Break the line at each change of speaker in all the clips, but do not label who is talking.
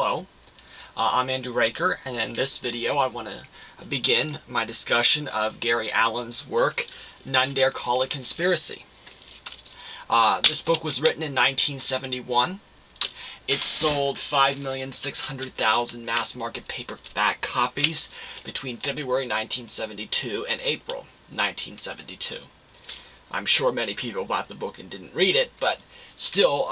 Hello, I'm Andrew Raker, and in this video I want to begin my discussion of Gary Allen's work, None Dare Call It Conspiracy. This book was written in 1971. It sold 5,600,000 mass-market paperback copies between February 1972 and April 1972. I'm sure many people bought the book and didn't read it, but still,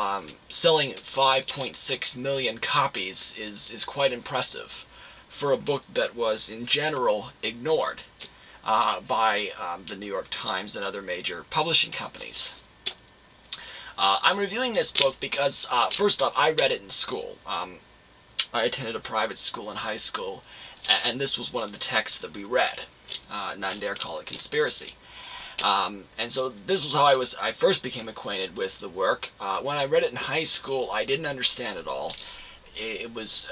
selling 5.6 million copies is quite impressive for a book that was, in general, ignored by the New York Times and other major publishing companies. I'm reviewing this book because, first off, I read it in school. I attended a private school in high school, and this was one of the texts that we read, None Dare Call It Conspiracy. And so this was how I first became acquainted with the work. When I read it in high school, I didn't understand it all. It was,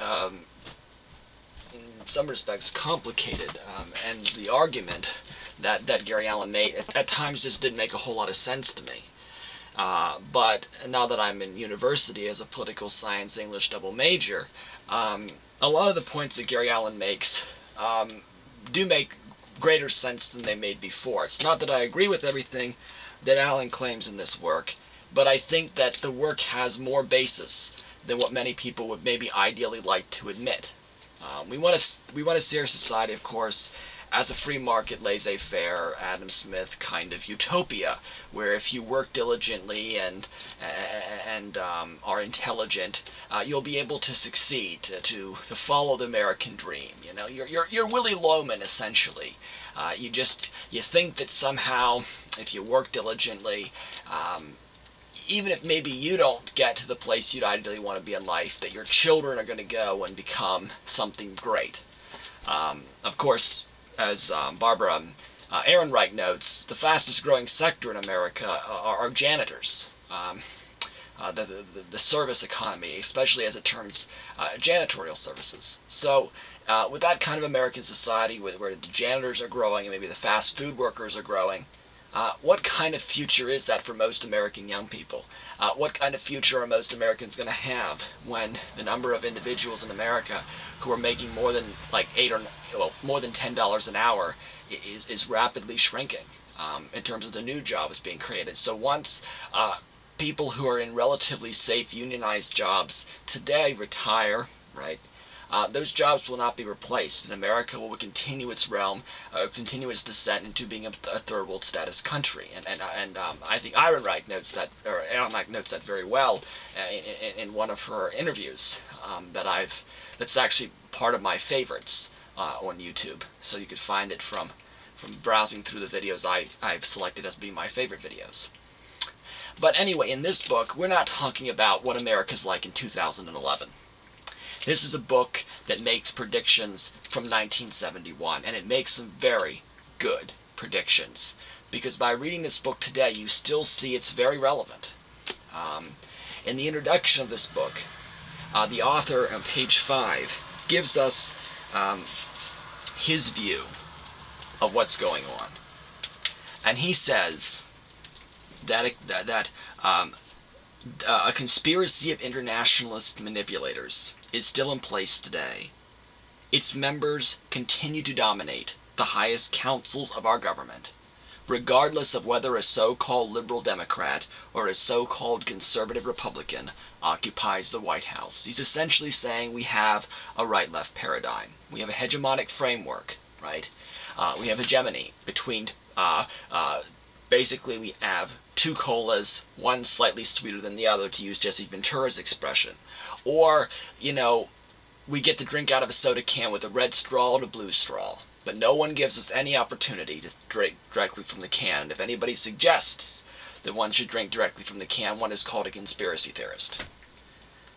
in some respects, complicated, and the argument that Gary Allen made at times just didn't make a whole lot of sense to me. But now that I'm in university as a political science English double major, a lot of the points that Gary Allen makes do make greater sense than they made before. It's not that I agree with everything that Allen claims in this work, but I think that the work has more basis than what many people would maybe ideally like to admit. We want to see our society, of course, as a free market, laissez-faire, Adam Smith kind of utopia, where if you work diligently and are intelligent, you'll be able to succeed, to follow the American dream. You know, you're Willy Loman essentially. You think that somehow, if you work diligently, even if maybe you don't get to the place you'd ideally want to be in life, that your children are going to go and become something great. Of course, as Barbara Ehrenreich notes, the fastest growing sector in America are janitors. The service economy, especially as it terms janitorial services. So with that kind of American society where the janitors are growing and maybe the fast food workers are growing, what kind of future is that for most American young people? What kind of future are most Americans going to have when the number of individuals in America who are making more than like more than $10 an hour is rapidly shrinking in terms of the new jobs being created? So once people who are in relatively safe unionized jobs today retire, right? Those jobs will not be replaced, and America will continue its continue its descent into being a third world status country. And I think Ehrenreich notes that, or Ehrenreich notes that very well in one of her interviews that's actually part of my favorites on YouTube. So you could find it from browsing through the videos I've selected as being my favorite videos. But anyway, in this book, we're not talking about what America's like in 2011. This is a book that makes predictions from 1971, and it makes some very good predictions. Because by reading this book today, you still see it's very relevant. In the introduction of this book, the author on page 5 gives us his view of what's going on. And he says that a conspiracy of internationalist manipulators is still in place today. Its members continue to dominate the highest councils of our government, regardless of whether a so-called liberal Democrat or a so-called conservative Republican occupies the White House. He's essentially saying we have a right-left paradigm. We have a hegemonic framework, right? We have hegemony between basically we have two colas, one slightly sweeter than the other, to use Jesse Ventura's expression. Or, you know, we get to drink out of a soda can with a red straw and a blue straw. But no one gives us any opportunity to drink directly from the can. And if anybody suggests that one should drink directly from the can, one is called a conspiracy theorist.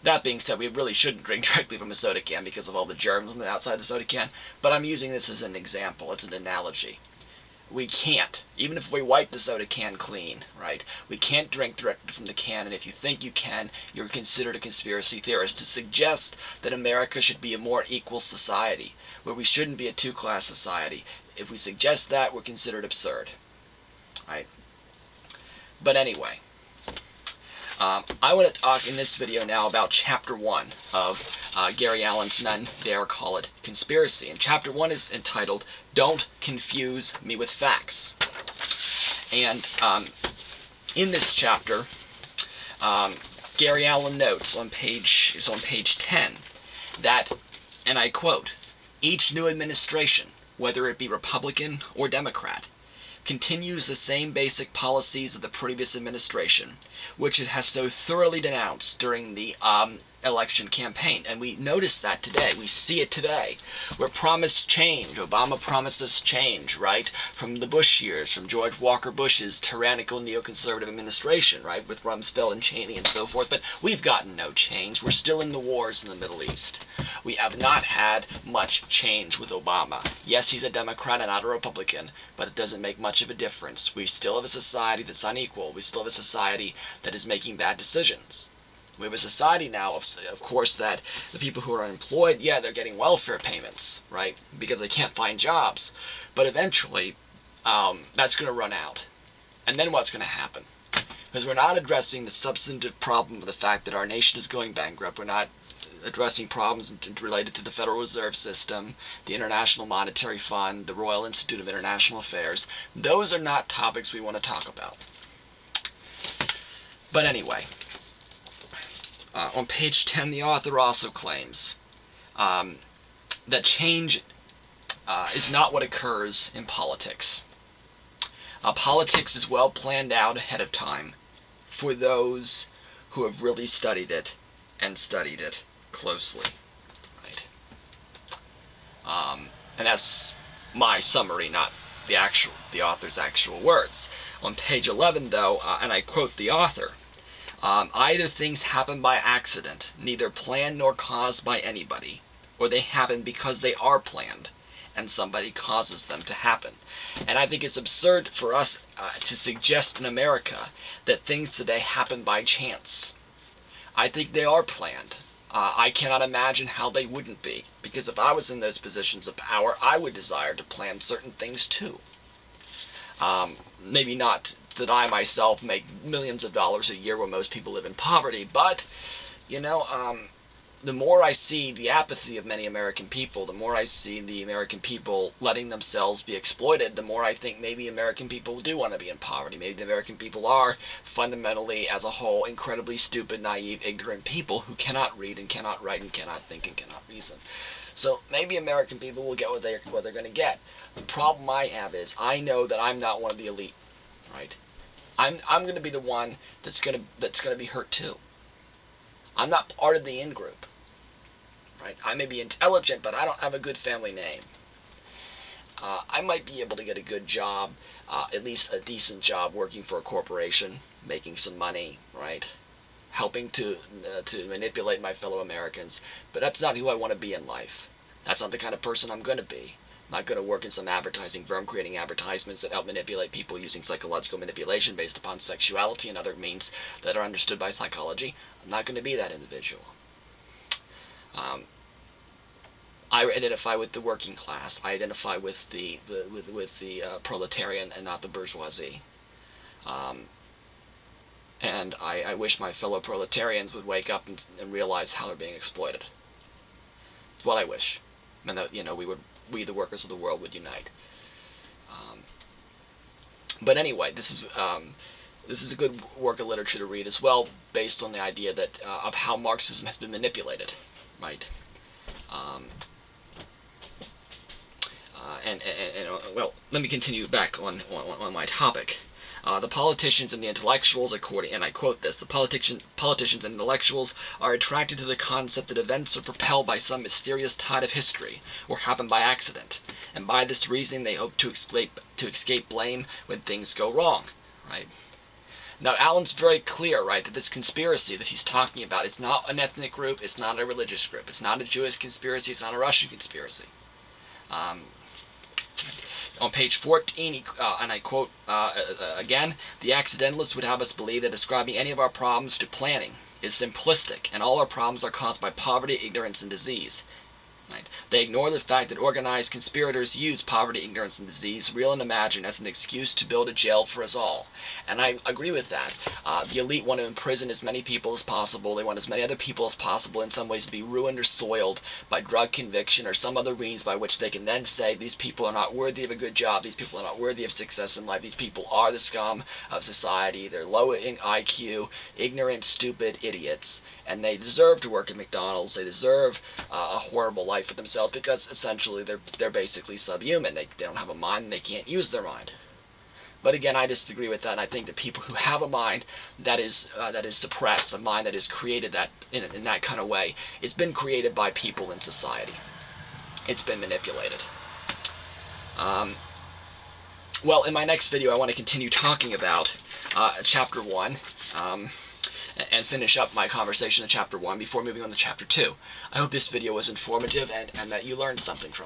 That being said, we really shouldn't drink directly from a soda can because of all the germs on the outside of the soda can. But I'm using this as an example. It's an analogy. We can't, even if we wipe the soda can clean, right? We can't drink directly from the can, and if you think you can, you're considered a conspiracy theorist. To suggest that America should be a more equal society, where we shouldn't be a two-class society, if we suggest that, we're considered absurd, right? But anyway, I want to talk in this video now about Chapter 1 of Gary Allen's None Dare Call It Conspiracy. And Chapter 1 is entitled, Don't Confuse Me with Facts. And in this chapter, Gary Allen notes on page 10 that, and I quote, each new administration, whether it be Republican or Democrat, continues the same basic policies of the previous administration, which it has so thoroughly denounced during the election campaign. And we notice that today. We see it today. We're promised change. Obama promised us change, right? From the Bush years, from George Walker Bush's tyrannical neoconservative administration, right? With Rumsfeld and Cheney and so forth. But we've gotten no change. We're still in the wars in the Middle East. We have not had much change with Obama. Yes, he's a Democrat and not a Republican, but it doesn't make much of a difference. We still have a society that's unequal. We still have a society that is making bad decisions. We have a society now, of course, that the people who are unemployed, yeah, they're getting welfare payments, right, because they can't find jobs. But eventually, that's going to run out. And then what's going to happen? Because we're not addressing the substantive problem of the fact that our nation is going bankrupt. We're not addressing problems related to the Federal Reserve System, the International Monetary Fund, the Royal Institute of International Affairs. Those are not topics we want to talk about. But anyway, on page 10, the author also claims that change is not what occurs in politics. Politics is well planned out ahead of time for those who have really studied it and studied it closely, right? And that's my summary, not the author's actual words. On page 11, though, and I quote the author, either things happen by accident, neither planned nor caused by anybody, or they happen because they are planned, and somebody causes them to happen. And I think it's absurd for us to suggest in America that things today happen by chance. I think they are planned. I cannot imagine how they wouldn't be, because if I was in those positions of power, I would desire to plan certain things too. Maybe not that I myself make millions of dollars a year where most people live in poverty, but, you know, the more I see the apathy of many American people, the more I see the American people letting themselves be exploited, the more I think maybe American people do want to be in poverty. Maybe the American people are fundamentally, as a whole, incredibly stupid, naive, ignorant people who cannot read and cannot write and cannot think and cannot reason. So maybe American people will get what they're going to get. The problem I have is I know that I'm not one of the elite, right? I'm going to be the one that's going to be hurt too. I'm not part of the in-group, right? I may be intelligent, but I don't have a good family name. I might be able to get a good job, at least a decent job, working for a corporation, making some money, right? Helping to manipulate my fellow Americans, but that's not who I want to be in life. That's not the kind of person I'm going to be. I'm not going to work in some advertising firm creating advertisements that help manipulate people using psychological manipulation based upon sexuality and other means that are understood by psychology. I'm not going to be that individual. I identify with the working class. I identify with the proletarian and not the bourgeoisie. And I wish my fellow proletarians would wake up and realize how they're being exploited. It's what I wish, and that, you know, we the workers of the world would unite. But anyway, this is a good work of literature to read as well, based on the idea that of how Marxism has been manipulated, right? Well, let me continue back on my topic. The politicians and the intellectuals, and I quote this, the politicians and intellectuals are attracted to the concept that events are propelled by some mysterious tide of history, or happen by accident, and by this reasoning they hope to escape blame when things go wrong, right? Now, Allen's very clear, right, that this conspiracy that he's talking about is not an ethnic group, it's not a religious group, it's not a Jewish conspiracy, it's not a Russian conspiracy. On page 14, and I quote again, the accidentalists would have us believe that ascribing any of our problems to planning is simplistic, and all our problems are caused by poverty, ignorance, and disease. Right? They ignore the fact that organized conspirators use poverty, ignorance, and disease, real and imagined, as an excuse to build a jail for us all. And I agree with that. The elite want to imprison as many people as possible. They want as many other people as possible in some ways to be ruined or soiled by drug conviction or some other means by which they can then say these people are not worthy of a good job, these people are not worthy of success in life, these people are the scum of society, they're low in IQ, ignorant, stupid idiots, and they deserve to work at McDonald's, they deserve a horrible life for themselves because essentially they're basically subhuman. They don't have a mind and they can't use their mind. But again, I disagree with that, and I think that people who have a mind that is suppressed, a mind that is created that in that kind of way, it's been created by people in society. It's been manipulated. Well, in my next video, I want to continue talking about Chapter 1. And finish up my conversation in Chapter 1 before moving on to Chapter 2. I hope this video was informative and that you learned something from it.